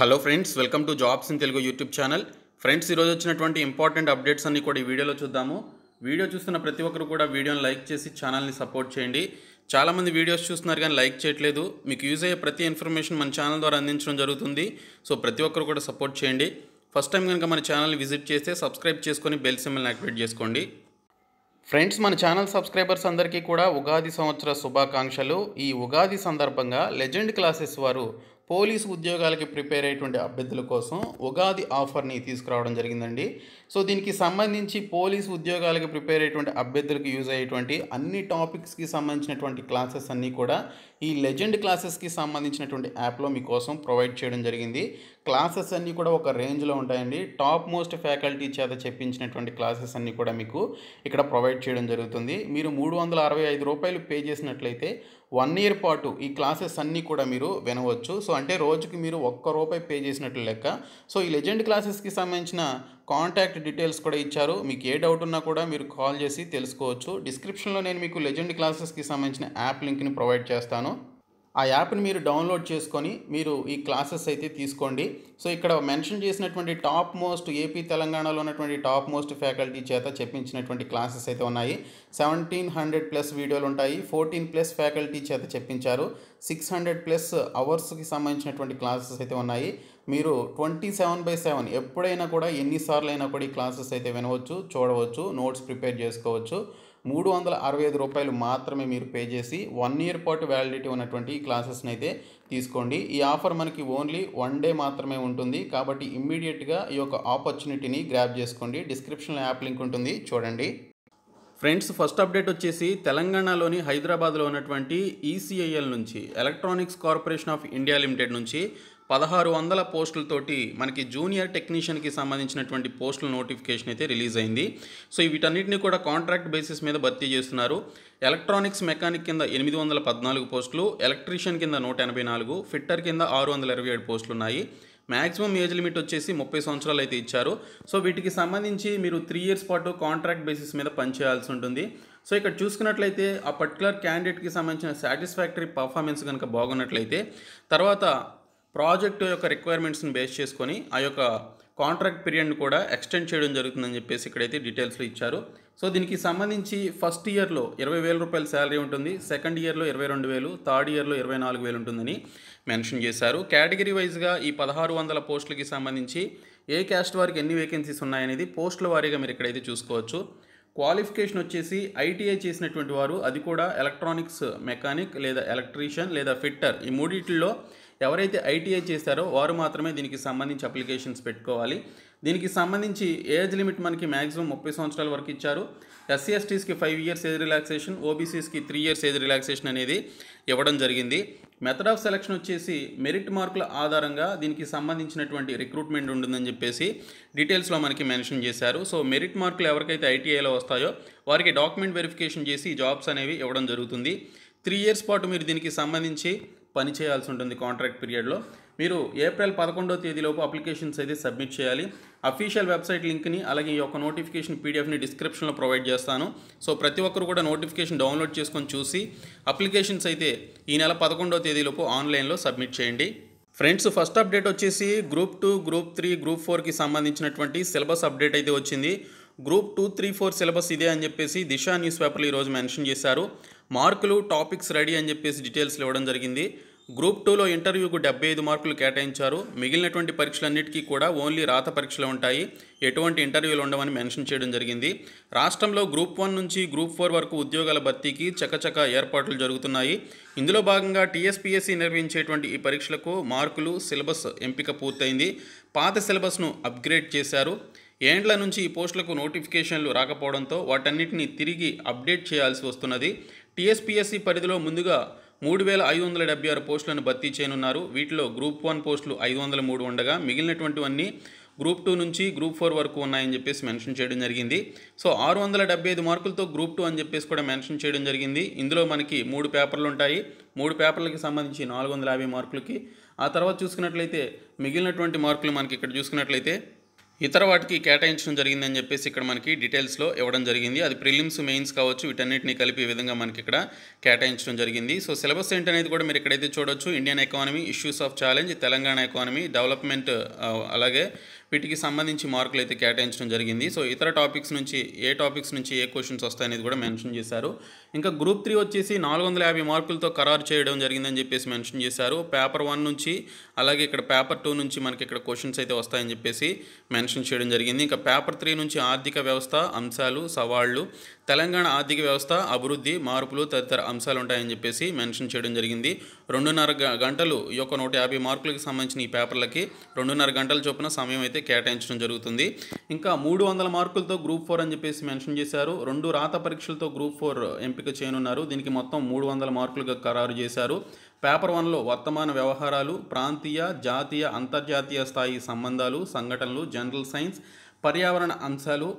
Hello friends, welcome to jobs in Telugu YouTube channel. Friends, ఈరోజు వచ్చినటువంటి important updates అన్ని కూడా ఈ వీడియోలో చూద్దాము. వీడియో చూస్తున్న ప్రతి ఒక్కరు కూడా వీడియోని లైక్ చేసి ఛానల్ని సపోర్ట్ చేయండి. చాలామంది వీడియోస్ చూస్తున్నారు కానీ లైక్ చేయట్లేదు. మీకు యూజ్ అయ్యే ప్రతి ఇన్ఫర్మేషన్ మన ఛానల్ ద్వారా అందించడం జరుగుతుంది. సో ప్రతి ఒక్కరు కూడా సపోర్ట్ చేయండి. ఫస్ట్ టైం కనుక మన ఛానల్ని విజిట్ చేస్తే సబ్స్క్రైబ్ చేసుకొని బెల్ సింబల్ని యాక్టివేట్ చేసుకోండి. ఫ్రెండ్స్, మన ఛానల్ సబ్స్క్రైబర్స్ అందరికీ కూడా ఉగాది సంవత్సర శుభాకాంక్షలు. ఈ ఉగాది సందర్భంగా లెజెండ్ క్లాసెస్ వారు పోలీసు ఉద్యోగాలకి ప్రిపేర్ అయ్యేటువంటి అభ్యర్థుల కోసం ఉగాది ఆఫర్ని తీసుకురావడం జరిగిందండి. సో దీనికి సంబంధించి పోలీసు ఉద్యోగాలకి ప్రిపేర్ అయ్యేటువంటి అభ్యర్థులకు యూజ్ అయ్యేటువంటి అన్ని టాపిక్స్కి సంబంధించినటువంటి క్లాసెస్ అన్నీ కూడా ఈ లెజెండ్ క్లాసెస్కి సంబంధించినటువంటి యాప్లో మీకోసం ప్రొవైడ్ చేయడం జరిగింది. క్లాసెస్ అన్నీ కూడా ఒక రేంజ్లో ఉంటాయండి. టాప్ మోస్ట్ ఫ్యాకల్టీ చేత చెప్పించినటువంటి క్లాసెస్ అన్నీ కూడా మీకు ఇక్కడ ప్రొవైడ్ చేయడం జరుగుతుంది. మీరు ₹365 పే చేసినట్లయితే 1 ఇయర్ పాటు ఈ క్లాసెస్ అన్నీ కూడా మీరు వినవచ్చు. సో అంటే రోజుకి మీరు ₹1 పే చేసినట్లు లెక్క. సో ఈ లెజెండ్ క్లాసెస్కి సంబంధించిన కాంటాక్ట్ డీటెయిల్స్ కూడా ఇచ్చారు. మీకు ఏ డౌట్ ఉన్నా కూడా మీరు కాల్ చేసి తెలుసుకోవచ్చు. డిస్క్రిప్షన్లో నేను మీకు లెజెండ్ క్లాసెస్కి సంబంధించిన యాప్ లింక్ని ప్రొవైడ్ చేస్తాను. ఆ యాప్ని మీరు డౌన్లోడ్ చేసుకొని మీరు ఈ క్లాసెస్ అయితే తీసుకోండి. సో ఇక్కడ మెన్షన్ చేసినటువంటి టాప్ మోస్ట్ ఏపీ తెలంగాణలో ఉన్నటువంటి టాప్ మోస్ట్ ఫ్యాకల్టీ చేత చెప్పించినటువంటి క్లాసెస్ అయితే ఉన్నాయి. 1700+ వీడియోలు ఉంటాయి. 14+ ఫ్యాకల్టీ చేత చెప్పించారు. 600+ అవర్స్కి సంబంధించినటువంటి క్లాసెస్ అయితే ఉన్నాయి. మీరు 24/7 ఎప్పుడైనా కూడా ఎన్నిసార్లు అయినా కూడా ఈ క్లాసెస్ అయితే వినవచ్చు, చూడవచ్చు, నోట్స్ ప్రిపేర్ చేసుకోవచ్చు. ₹365 మాత్రమే మీరు పే చేసి 1 ఇయర్ పాటు వ్యాలిడిటీ ఉన్నటువంటి ఈ క్లాసెస్ని అయితే తీసుకోండి. ఈ ఆఫర్ మనకి ఓన్లీ 1 డే మాత్రమే ఉంటుంది. కాబట్టి ఇమ్మీడియట్గా ఈ యొక్క ఆపర్చునిటీని గ్రాబ్ చేసుకోండి. డిస్క్రిప్షన్లో యాప్ లింక్ ఉంటుంది, చూడండి. ఫ్రెండ్స్, ఫస్ట్ అప్డేట్ వచ్చేసి తెలంగాణలోని హైదరాబాద్లో ఉన్నటువంటి ఈసీఐఎల్ నుంచి, electronics corporation of India limited నుంచి 1600 పోస్టులతోటి మనకి జూనియర్ టెక్నీషియన్కి సంబంధించినటువంటి పోస్టుల నోటిఫికేషన్ అయితే రిలీజ్ అయింది. సో వీటన్నిటిని కూడా కాంట్రాక్ట్ బేసిస్ మీద భర్తీ చేస్తున్నారు. ఎలక్ట్రానిక్స్ మెకానిక్ కింద 814 పోస్టులు, ఎలక్ట్రీషియన్ కింద 184, ఫిట్టర్ కింద 627 పోస్టులు ఉన్నాయి. మ్యాక్సిమం ఏజ్ లిమిట్ వచ్చేసి 30 సంవత్సరాలు అయితే ఇచ్చారు. సో వీటికి సంబంధించి మీరు 3 ఇయర్స్ పాటు కాంట్రాక్ట్ బేసిస్ మీద పనిచేయాల్సి ఉంటుంది. సో ఇక్కడ చూసుకున్నట్లయితే ఆ పర్టికులర్ క్యాండిడేట్కి సంబంధించిన సాటిస్ఫాక్టరీ పర్ఫార్మెన్స్ కనుక బాగున్నట్లయితే తర్వాత ప్రాజెక్ట్ యొక్క రిక్వైర్మెంట్స్ని బేస్ చేసుకొని ఆ యొక్క కాంట్రాక్ట్ పీరియడ్ని కూడా ఎక్స్టెండ్ చేయడం జరుగుతుందని చెప్పేసి ఇక్కడైతే డీటెయిల్స్లో ఇచ్చారు. సో దీనికి సంబంధించి ఫస్ట్ ఇయర్లో ₹20,000 శాలరీ ఉంటుంది, సెకండ్ ఇయర్లో 22,000, థర్డ్ ఇయర్లో 24,000 ఉంటుందని మెన్షన్ చేశారు. కేటగిరీ వైజ్గా ఈ 1600 పోస్టులకి సంబంధించి ఏ క్యాస్ట్ వారికి ఎన్ని వేకెన్సీస్ ఉన్నాయనేది పోస్టుల వారీగా మీరు ఇక్కడైతే చూసుకోవచ్చు. క్వాలిఫికేషన్ వచ్చేసి ఐటీఐ చేసినటువంటి వారు, అది కూడా ఎలక్ట్రానిక్స్ మెకానిక్ లేదా ఎలక్ట్రీషియన్ లేదా ఫిట్టర్, ఈ మూడిట్లో ఎవరైతే ఐటీఐ చేస్తారో వారు మాత్రమే దీనికి సంబంధించి అప్లికేషన్స్ పెట్టుకోవాలి. దీనికి సంబంధించి ఏజ్ లిమిట్ మనకి మ్యాక్సిమం 30 సంవత్సరాల వరకు ఇచ్చారు. ఎస్సీ ఎస్టీస్కి 5 ఇయర్స్ ఏజ్ రిలాక్సేషన్, ఓబీసీస్కి 3 ఇయర్స్ ఏజ్ రిలాక్సేషన్ అనేది ఇవ్వడం జరిగింది. మెథడ్ ఆఫ్ సెలక్షన్ వచ్చేసి మెరిట్ మార్కుల ఆధారంగా దీనికి సంబంధించినటువంటి రిక్రూట్మెంట్ ఉంటుందని చెప్పేసి డీటెయిల్స్లో మనకి మెన్షన్ చేశారు. సో మెరిట్ మార్కులు ఎవరికైతే ఐటీఐలో వస్తాయో వారికి డాక్యుమెంట్ వెరిఫికేషన్ చేసి జాబ్స్ అనేవి ఇవ్వడం జరుగుతుంది. 3 ఇయర్స్ పాటు మీరు దీనికి సంబంధించి పని చేయాల్సి ఉంటుంది. కాంట్రాక్ట్ పీరియడ్లో మీరు ఏప్రిల్ 11వ తేదీలోపు అప్లికేషన్స్ అయితే సబ్మిట్ చేయాలి. అఫీషియల్ వెబ్సైట్ లింక్ని అలాగే ఈ యొక్క నోటిఫికేషన్ పీడిఎఫ్ని డిస్క్రిప్షన్లో ప్రొవైడ్ చేస్తాను. సో ప్రతి ఒక్కరు కూడా నోటిఫికేషన్ డౌన్లోడ్ చేసుకొని చూసి అప్లికేషన్స్ అయితే ఈ నెల 11వ తేదీలోపు ఆన్లైన్లో సబ్మిట్ చేయండి. ఫ్రెండ్స్, ఫస్ట్ అప్డేట్ వచ్చేసి గ్రూప్ 2, గ్రూప్ 3, గ్రూప్ 4కి సంబంధించినటువంటి సిలబస్ అప్డేట్ అయితే వచ్చింది. గ్రూప్ 2, 3, 4 సిలబస్ ఇదే అని చెప్పేసి దిశ న్యూస్ పేపర్లో ఈరోజు మెన్షన్ చేశారు. మార్కులు, టాపిక్స్ రెడీ అని చెప్పేసి డీటెయిల్స్ ఇవ్వడం జరిగింది. గ్రూప్ 2లో ఇంటర్వ్యూకు 75 మార్కులు కేటాయించారు. మిగిలినటువంటి పరీక్షలన్నిటికీ కూడా ఓన్లీ రాత పరీక్షలు ఉంటాయి, ఎటువంటి ఇంటర్వ్యూలు ఉండవని మెన్షన్ చేయడం జరిగింది. రాష్ట్రంలో గ్రూప్ 1 నుంచి గ్రూప్ 4 వరకు ఉద్యోగాల భర్తీకి చకచక ఏర్పాట్లు జరుగుతున్నాయి. ఇందులో భాగంగా టీఎస్పీఎస్సీ నిర్వహించేటువంటి ఈ పరీక్షలకు మార్కులు, సిలబస్ ఎంపిక పూర్తయింది. పాత సిలబస్ను అప్గ్రేడ్ చేశారు. ఏండ్ల నుంచి ఈ పోస్టులకు నోటిఫికేషన్లు రాకపోవడంతో వాటన్నిటిని తిరిగి అప్డేట్ చేయాల్సి వస్తున్నది. టీఎస్పీఎస్సీ పరిధిలో ముందుగా 3,576 పోస్టులను భర్తీ చేయనున్నారు. వీటిలో గ్రూప్ 1 పోస్టులు 503 ఉండగా మిగిలినటువంటివన్నీ గ్రూప్ 2 నుంచి గ్రూప్ 4 వరకు ఉన్నాయని చెప్పేసి మెన్షన్ చేయడం జరిగింది. సో 675 మార్కులతో గ్రూప్ 2 అని చెప్పేసి కూడా మెన్షన్ చేయడం జరిగింది. ఇందులో మనకి 3 పేపర్లు ఉంటాయి. 3 పేపర్లకి సంబంధించి 450 మార్కులకి. ఆ తర్వాత చూసుకున్నట్లయితే మిగిలినటువంటి మార్కులు మనకి ఇక్కడ చూసుకున్నట్లయితే ఇతర వాటికి కేటాయించడం జరిగిందని చెప్పేసి ఇక్కడ మనకి డీటెయిల్స్లో ఇవ్వడం జరిగింది. అది ప్రిలిమ్స్, మెయిన్స్ కావచ్చు, వీటన్నిటిని కలిపి ఈ విధంగా మనకి ఇక్కడ కేటాయించడం జరిగింది. సో సిలబస్ ఏంటనేది కూడా మీరు ఇక్కడైతే చూడొచ్చు. Indian economy, issues of challenge, Telangana economy, development, అలాగే వీటికి సంబంధించి మార్కులు అయితే కేటాయించడం జరిగింది. సో ఇతర టాపిక్స్ నుంచి ఏ క్వశ్చన్స్ వస్తాయనేది కూడా మెన్షన్ చేశారు. ఇంకా గ్రూప్ 3 వచ్చేసి 450 మార్కులతో ఖరారు చేయడం జరిగిందని చెప్పేసి మెన్షన్ చేశారు. పేపర్ 1 నుంచి అలాగే ఇక్కడ పేపర్ 2 నుంచి మనకి ఇక్కడ క్వశ్చన్స్ అయితే వస్తాయని చెప్పేసి మెన్షన్ చేయడం జరిగింది. ఇంకా పేపర్ 3 నుంచి ఆర్థిక వ్యవస్థ అంశాలు, సవాళ్లు, తెలంగాణ ఆర్థిక వ్యవస్థ అభివృద్ధి, మార్పులు తదితర అంశాలు ఉంటాయని చెప్పేసి మెన్షన్ చేయడం జరిగింది. 2.5 గంటలు ఈ యొక్క 150 మార్కులకు సంబంధించిన ఈ పేపర్లకి 2.5 గంటల చొప్పున సమయం అయితే కేటాయించడం జరుగుతుంది. ఇంకా 300 మార్కులతో గ్రూప్ 4 అని చెప్పేసి మెన్షన్ చేశారు. 2 రాత పరీక్షలతో గ్రూప్ 4 ఎంపిక చేయనున్నారు. దీనికి మొత్తం 300 మార్కులుగా ఖరారు చేశారు. పేపర్ 1లో వర్తమాన వ్యవహారాలు, ప్రాంతీయ, జాతీయ, అంతర్జాతీయ స్థాయి సంబంధాలు, సంఘటనలు, జనరల్ సైన్స్, పర్యావరణ అంశాలు,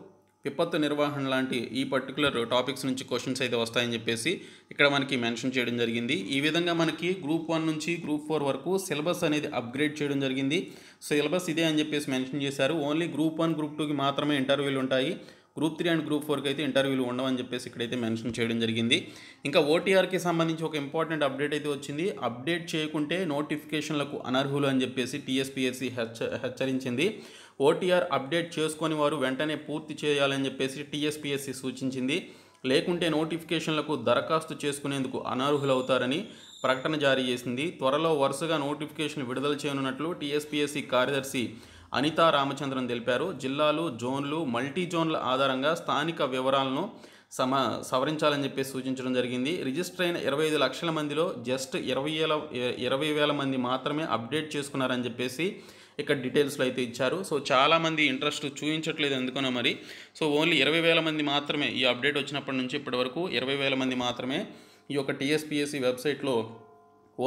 విపత్తు నిర్వహణ లాంటి ఈ పర్టికులర్ టాపిక్స్ నుంచి క్వశ్చన్స్ అయితే వస్తాయని చెప్పేసి ఇక్కడ మనకి మెన్షన్ చేయడం జరిగింది. ఈ విధంగా మనకి గ్రూప్ 1 నుంచి గ్రూప్ 4 వరకు సిలబస్ అనేది అప్గ్రేడ్ చేయడం జరిగింది. సిలబస్ ఇదే అని చెప్పేసి మెన్షన్ చేశారు. ఓన్లీ గ్రూప్ 1, గ్రూప్ 2కి మాత్రమే ఇంటర్వ్యూలు ఉంటాయి. గ్రూప్ 3 అండ్ గ్రూప్ 4కి అయితే ఇంటర్వ్యూలు ఉండవని చెప్పేసి ఇక్కడైతే మెన్షన్ చేయడం జరిగింది. ఇంకా ఓటీఆర్కి సంబంధించి ఒక ఇంపార్టెంట్ అప్డేట్ అయితే వచ్చింది. అప్డేట్ చేయకుంటే నోటిఫికేషన్లకు అనర్హులు అని చెప్పేసి టీఎస్పీఎస్సీ హెచ్చరించింది. ఓటీఆర్ అప్డేట్ చేసుకొని వారు వెంటనే పూర్తి చేయాలని చెప్పేసి టీఎస్పీఎస్సీ సూచించింది. లేకుంటే నోటిఫికేషన్లకు దరఖాస్తు చేసుకునేందుకు అనర్హులవుతారని ప్రకటన జారీ చేసింది. త్వరలో వరుసగా నోటిఫికేషన్ విడుదల చేయనున్నట్లు టీఎస్పీఎస్సీ కార్యదర్శి అనితా రామచంద్రన్ తెలిపారు. జిల్లాలు, జోన్లు, మల్టీ జోన్ల ఆధారంగా స్థానిక వివరాలను సవరించాలని చెప్పేసి సూచించడం జరిగింది. రిజిస్టర్ అయిన 25 లక్షల మందిలో జస్ట్ 20,000 మంది మాత్రమే అప్డేట్ చేసుకున్నారని చెప్పేసి ఇక్కడ డీటెయిల్స్లో అయితే ఇచ్చారు. సో చాలామంది ఇంట్రెస్ట్ చూపించట్లేదు ఎందుకనో మరి. సో ఓన్లీ 20,000 మంది మాత్రమే ఈ అప్డేట్ వచ్చినప్పటి నుంచి ఇప్పటి వరకు 20,000 మంది మాత్రమే ఈ యొక్క టీఎస్పీఎస్సీ వెబ్సైట్లో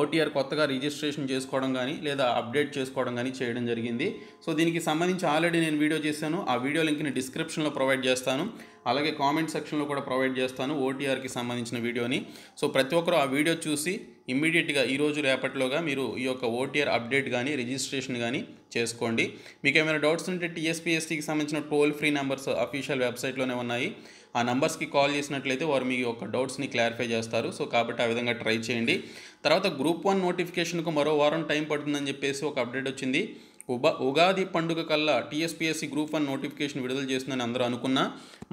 ఓటీఆర్ కొత్తగా రిజిస్ట్రేషన్ చేసుకోవడం కానీ లేదా అప్డేట్ చేసుకోవడం కానీ చేయడం జరిగింది. సో దీనికి సంబంధించి ఆల్రెడీ నేను వీడియో చేశాను. ఆ వీడియో లింక్ని డిస్క్రిప్షన్లో ప్రొవైడ్ చేస్తాను. అలాగే కామెంట్ సెక్షన్లో కూడా ప్రొవైడ్ చేస్తాను ఓటీఆర్కి సంబంధించిన వీడియోని. సో ప్రతి ఒక్కరు ఆ వీడియో చూసి ఇమ్మీడియట్గా ఈరోజు రేపటిలోగా మీరు ఈ యొక్క ఓటీఆర్ అప్డేట్ కానీ రిజిస్ట్రేషన్ కానీ చేసుకోండి. మీకు ఏమైనా డౌట్స్ ఉంటే టీఎస్పీఎస్సీకి సంబంధించిన టోల్ ఫ్రీ నెంబర్స్ అఫీషియల్ వెబ్సైట్లోనే ఉన్నాయి. ఆ నెంబర్స్కి కాల్ చేసినట్లయితే వారు మీ యొక్క డౌట్స్ని క్లారిఫై చేస్తారు. సో కాబట్టి ఆ విధంగా ట్రై చేయండి. తర్వాత గ్రూప్ 1 నోటిఫికేషన్కు మరో వారం టైం పడుతుందని చెప్పేసి ఒక అప్డేట్ వచ్చింది. ఉగాది పండుగ కల్లా టీఎస్పీఎస్సీ గ్రూప్ 1 నోటిఫికేషన్ విడుదల చేస్తుందని అందరూ అనుకున్నా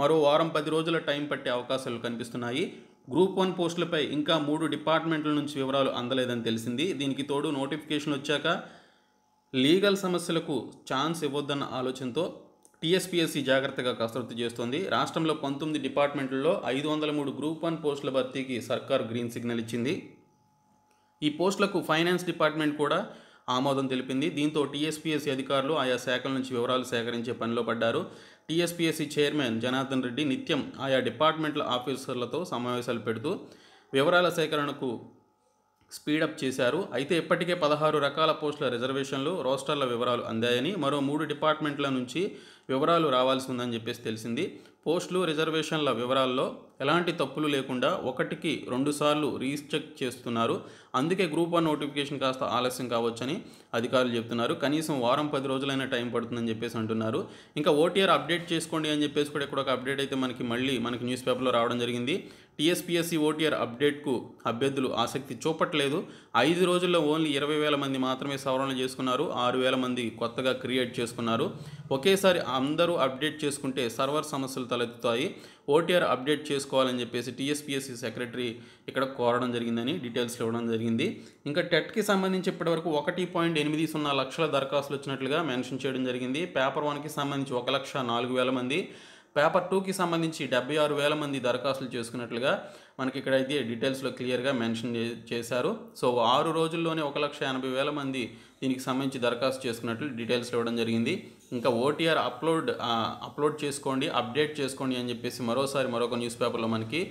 మరో వారం 10 రోజుల టైం పట్టే అవకాశాలు కనిపిస్తున్నాయి. గ్రూప్ 1 పోస్టులపై ఇంకా 3 డిపార్ట్మెంట్ల నుంచి వివరాలు అందలేదని తెలిసింది. దీనికి తోడు నోటిఫికేషన్ వచ్చాక లీగల్ సమస్యలకు ఛాన్స్ ఇవ్వొద్దన్న ఆలోచనతో టీఎస్పీఎస్సీ జాగ్రత్తగా కసరత్తు చేస్తోంది. రాష్ట్రంలో 19 డిపార్ట్మెంట్లలో 503 గ్రూప్ 1 పోస్టుల భర్తీకి సర్కార్ గ్రీన్ సిగ్నల్ ఇచ్చింది. ఈ పోస్టులకు ఫైనాన్స్ డిపార్ట్మెంట్ కూడా ఆమోదం తెలిపింది. దీంతో టీఎస్పీఎస్సీ అధికారులు ఆయా శాఖల నుంచి వివరాలు సేకరించే పనిలో పడ్డారు. టీఎస్పీఎస్సీ చైర్మన్ జనార్దన్ రెడ్డి నిత్యం ఆయా డిపార్ట్మెంట్ల ఆఫీసర్లతో సమావేశాలు పెడుతూ వివరాల సేకరణకు స్పీడప్ చేశారు. అయితే ఇప్పటికే 16 రకాల పోస్టుల రిజర్వేషన్లు, రోస్టర్ల వివరాలు అందాయని, మరో 3 డిపార్ట్మెంట్ల నుంచి వివరాలు రావాల్సి ఉందని చెప్పేసి తెలిసింది. పోస్టులు, రిజర్వేషన్ల వివరాల్లో ఎలాంటి తప్పులు లేకుండా 1కి 2 సార్లు రీచెక్ చేస్తున్నారు. అందుకే గ్రూప్ 1 నోటిఫికేషన్ కాస్త ఆలస్యం కావచ్చని అధికారులు చెప్తున్నారు. కనీసం వారం 10 రోజులైనా టైం పడుతుందని చెప్పేసి అంటున్నారు. ఇంకా ఓటీఆర్ అప్డేట్ చేసుకోండి అని చెప్పేసి కూడా ఇక్కడ ఒక అప్డేట్ అయితే మనకి న్యూస్ పేపర్లో రావడం జరిగింది. టీఎస్పీఎస్సీ ఓటీఆర్ అప్డేట్కు అభ్యర్థులు ఆసక్తి చూపట్లేదు. 5 రోజుల్లో ఓన్లీ 20,000 మంది మాత్రమే సవరణలు చేసుకున్నారు. 6,000 మంది కొత్తగా క్రియేట్ చేసుకున్నారు. ఒకేసారి అందరూ అప్డేట్ చేసుకుంటే సర్వర్ సమస్యలు తలెత్తుతాయి. ఓటీఆర్ అప్డేట్ చేసుకోవాలని చెప్పేసి టీఎస్పీఎస్సీ సెక్రటరీ ఇక్కడ కోరడం జరిగిందని డీటెయిల్స్ ఇవ్వడం జరిగింది. ఇంకా టెట్కి సంబంధించి ఇప్పటివరకు 1.80 లక్షల దరఖాస్తులు వచ్చినట్లుగా మెన్షన్ చేయడం జరిగింది. పేపర్ 1కి సంబంధించి 1,04,000 మంది, పేపర్ 2కి సంబంధించి 76,000 మంది దరఖాస్తులు చేసుకున్నట్లుగా మనకి ఇక్కడైతే డీటెయిల్స్లో క్లియర్గా మెన్షన్ చేశారు. సో 6 రోజుల్లోనే 1,80,000 మంది దీనికి సంబంధించి దరఖాస్తు చేసుకున్నట్లు డీటెయిల్స్ ఇవ్వడం జరిగింది. ఇంకా ఓటీఆర్ అప్లోడ్ చేసుకోండి, అప్డేట్ చేసుకోండి అని చెప్పేసి మరొక న్యూస్ పేపర్లో మనకి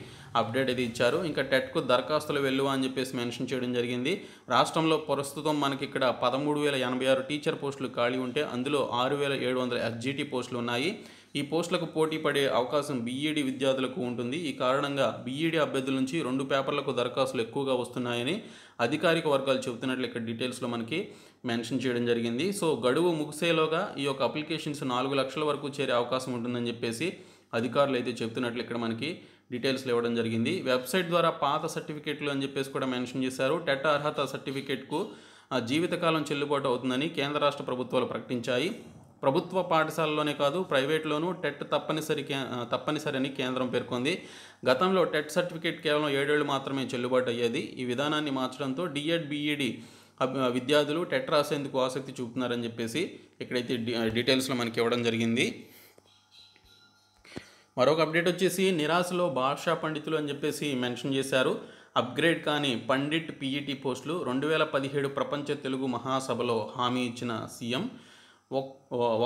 అప్డేట్ అయితే ఇచ్చారు. ఇంకా టెట్కు దరఖాస్తులు వెల్లువ అని చెప్పేసి మెన్షన్ చేయడం జరిగింది. రాష్ట్రంలో ప్రస్తుతం మనకి ఇక్కడ 13,086 టీచర్ పోస్టులు ఖాళీ ఉంటే అందులో 6,700 ఎస్జీటీ పోస్టులు ఉన్నాయి. ఈ పోస్టులకు పోటీ పడే అవకాశం బీఈడీ విద్యార్థులకు ఉంటుంది. ఈ కారణంగా బీఈడీ అభ్యర్థుల నుంచి 2 పేపర్లకు దరఖాస్తులు ఎక్కువగా వస్తున్నాయని అధికారిక వర్గాలు చెబుతున్నట్లు ఇక్కడ డీటెయిల్స్లో మనకి మెన్షన్ చేయడం జరిగింది. సో గడువు ముగిసేలోగా ఈ యొక్క అప్లికేషన్స్ 4 లక్షల వరకు చేరే అవకాశం ఉంటుందని చెప్పేసి అధికారులు అయితే చెప్తున్నట్లు ఇక్కడ మనకి డీటెయిల్స్లో ఇవ్వడం జరిగింది. వెబ్సైట్ ద్వారా పాత సర్టిఫికేట్లు అని చెప్పేసి కూడా మెన్షన్ చేశారు. టెట్ అర్హత సర్టిఫికేట్కు జీవితకాలం చెల్లుబాటు అవుతుందని కేంద్ర రాష్ట్ర ప్రభుత్వాలు ప్రకటించాయి. ప్రభుత్వ పాఠశాలలోనే కాదు ప్రైవేట్లోనూ టెట్ తప్పనిసరి అని కేంద్రం పేర్కొంది. గతంలో టెట్ సర్టిఫికేట్ కేవలం 7 ఏళ్ళు మాత్రమే చెల్లుబాటు అయ్యేది. ఈ విధానాన్ని మార్చడంతో డిఎడ్ బిఈడి విద్యార్థులు టెట్ రాసేందుకు ఆసక్తి చూపుతున్నారని చెప్పేసి ఇక్కడైతే డీటెయిల్స్లో మనకి ఇవ్వడం జరిగింది. మరొక అప్డేట్ వచ్చేసి నిరాశలో భాషా పండితులు అని చెప్పేసి మెన్షన్ చేశారు. అప్గ్రేడ్ కాని పండిట్ పీఈటీ పోస్టులు 2017 ప్రపంచ తెలుగు మహాసభలో హామీ ఇచ్చిన సీఎం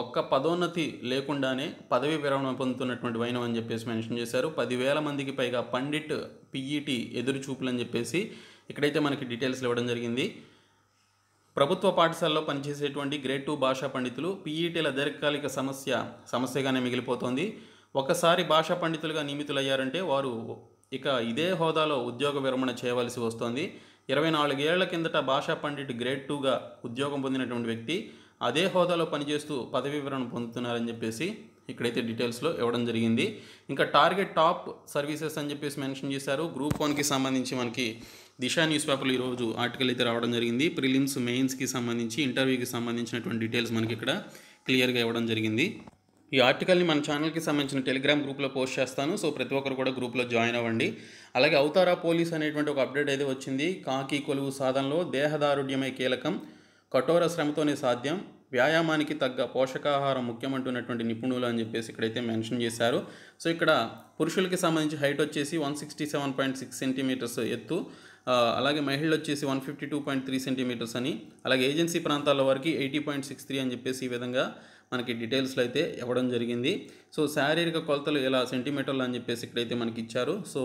ఒక్క పదోన్నతి లేకుండానే పదవి విరమణ పొందుతున్నటువంటి వైనం అని చెప్పేసి మెన్షన్ చేశారు. 10,000 మందికి పైగా పండిట్ పీఈటీ ఎదురు చూపులని చెప్పేసి ఇక్కడైతే మనకి డీటెయిల్స్ ఇవ్వడం జరిగింది. ప్రభుత్వ పాఠశాలలో పనిచేసేటువంటి గ్రేడ్ 2 భాషా పండితులు పీఈటీల దీర్ఘకాలిక సమస్యగానే మిగిలిపోతోంది. ఒకసారి భాషా పండితులుగా నియమితులయ్యారంటే వారు ఇక ఇదే హోదాలో ఉద్యోగ విరమణ చేయవలసి వస్తోంది. 24 ఏళ్ల కిందట భాషా పండిట్ గ్రేడ్ 2గా ఉద్యోగం పొందినటువంటి వ్యక్తి అదే హోదాలో పనిచేస్తూ పదవీ విరమణ పొందుతున్నారని చెప్పేసి ఇక్కడైతే డీటెయిల్స్లో ఇవ్వడం జరిగింది. ఇంకా టార్గెట్ టాప్ సర్వీసెస్ అని చెప్పేసి మెన్షన్ చేశారు. గ్రూప్ 1కి సంబంధించి మనకి దిశా న్యూస్ పేపర్లో ఈరోజు ఆర్టికల్ అయితే రావడం జరిగింది. ప్రిలిమ్స్ మెయిన్స్కి సంబంధించి ఇంటర్వ్యూకి సంబంధించినటువంటి డీటెయిల్స్ మనకి ఇక్కడ క్లియర్గా ఇవ్వడం జరిగింది. ఈ ఆర్టికల్ని మన ఛానల్కి సంబంధించిన టెలిగ్రామ్ గ్రూప్లో పోస్ట్ చేస్తాను. సో ప్రతి ఒక్కరు కూడా గ్రూప్లో జాయిన్ అవ్వండి. అలాగే అవతారా పోలీస్ అనేటువంటి ఒక అప్డేట్ అయితే వచ్చింది. కాకి కొలువు సాధనలో దేహదారుఢ్యమే కీలకం, కఠోర శ్రమతోనే సాధ్యం, వ్యాయామానికి తగ్గ పోషకాహారం ముఖ్యమంటున్నటువంటి నిపుణులు అని చెప్పేసి ఇక్కడైతే మెన్షన్ చేశారు. సో ఇక్కడ పురుషులకి సంబంధించి హైట్ వచ్చేసి 167.6 సెంటీమీటర్స్ ఎత్తు, అలాగే మహిళలు వచ్చేసి 152.3 సెంటీమీటర్స్ అని, అలాగే ఏజెన్సీ ప్రాంతాల వరకు 80.63 అని చెప్పేసి ఈ విధంగా మనకి డీటెయిల్స్లో అయితే ఇవ్వడం జరిగింది. సో శారీరక కొలతలు ఇలా సెంటీమీటర్లు అని చెప్పేసి ఇక్కడైతే మనకి ఇచ్చారు. సో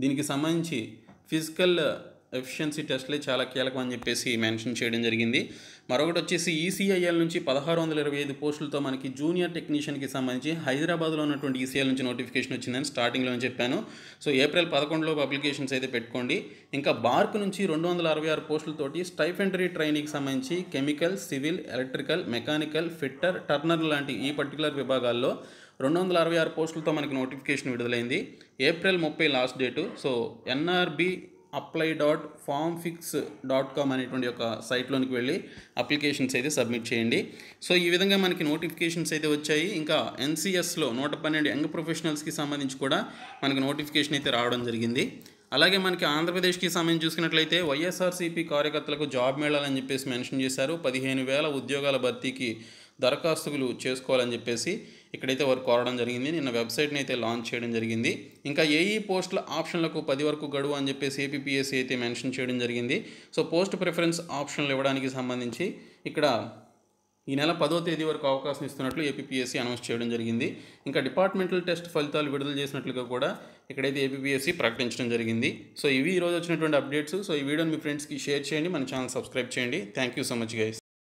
దీనికి సంబంధించి ఫిజికల్ ఎఫిషియన్సీ టెస్ట్లే చాలా కీలకం అని చెప్పేసి మెన్షన్ చేయడం జరిగింది. మరొకటి వచ్చేసి ఈసీఐఎల్ నుంచి 1625 పోస్టులతో మనకి జూనియర్ టెక్నీషియన్కి సంబంధించి హైదరాబాద్లో ఉన్నటువంటి ఈసీఐఎల్ నుంచి నోటిఫికేషన్ వచ్చిందని స్టార్టింగ్లో చెప్పాను. సో ఏప్రిల్ 11లో అప్లికేషన్స్ అయితే పెట్టుకోండి. ఇంకా బార్క్ నుంచి 266 పోస్టులతోటి స్టైఫెండరీ ట్రైనింగ్కి సంబంధించి chemical, civil, electrical, mechanical, fitter, Turner లాంటి ఈ పర్టికులర్ విభాగాల్లో 266 పోస్టులతో మనకి నోటిఫికేషన్ విడుదలైంది. April 30 last date. So nrbapply.formfix.com అనేటువంటి ఒక సైట్లోనికి వెళ్ళి అప్లికేషన్స్ అయితే సబ్మిట్ చేయండి. సో ఈ విధంగా మనకి నోటిఫికేషన్స్ అయితే వచ్చాయి. ఇంకా ఎన్సిఎస్లో 112 యంగ్ ప్రొఫెషనల్స్కి సంబంధించి కూడా మనకి నోటిఫికేషన్ అయితే రావడం జరిగింది. అలాగే మనకి ఆంధ్రప్రదేశ్కి సంబంధించి చూసుకున్నట్లయితే వైఎస్ఆర్సీపీ కార్యకర్తలకు జాబ్ మేళాలని చెప్పేసి మెన్షన్ చేశారు. 15,000 ఉద్యోగాల భర్తీకి దరఖాస్తులు చేసుకోవాలని చెప్పేసి ఇక్కడైతే వారు కోరడం జరిగింది. నిన్న వెబ్సైట్ని అయితే లాంచ్ చేయడం జరిగింది. ఇంకా ఏఈ పోస్టుల ఆప్షన్లకు 10 వరకు గడువు అని చెప్పేసి ఏపీపీఎస్సీ అయితే మెన్షన్ చేయడం జరిగింది. సో పోస్ట్ ప్రిఫరెన్స్ ఆప్షన్లు ఇవ్వడానికి సంబంధించి ఇక్కడ ఈ నెల 10వ తేదీ వరకు అవకాశం ఇస్తున్నట్లు ఏపీపీఎస్సీ అనౌన్స్ చేయడం జరిగింది. ఇంకా డిపార్ట్మెంటల్ టెస్ట్ ఫలితాలు విడుదల చేసినట్లుగా కూడా ఇక్కడైతే ఏపీపీఎస్సీ ప్రకటించడం జరిగింది. సో ఇవి ఈరోజు వచ్చినటువంటి అప్డేట్స్. సో ఈ వీడియోని మీ ఫ్రెండ్స్కి షేర్ చేయండి, మన ఛానల్ సబ్స్క్రైబ్ చేయండి. Thank you so much guys.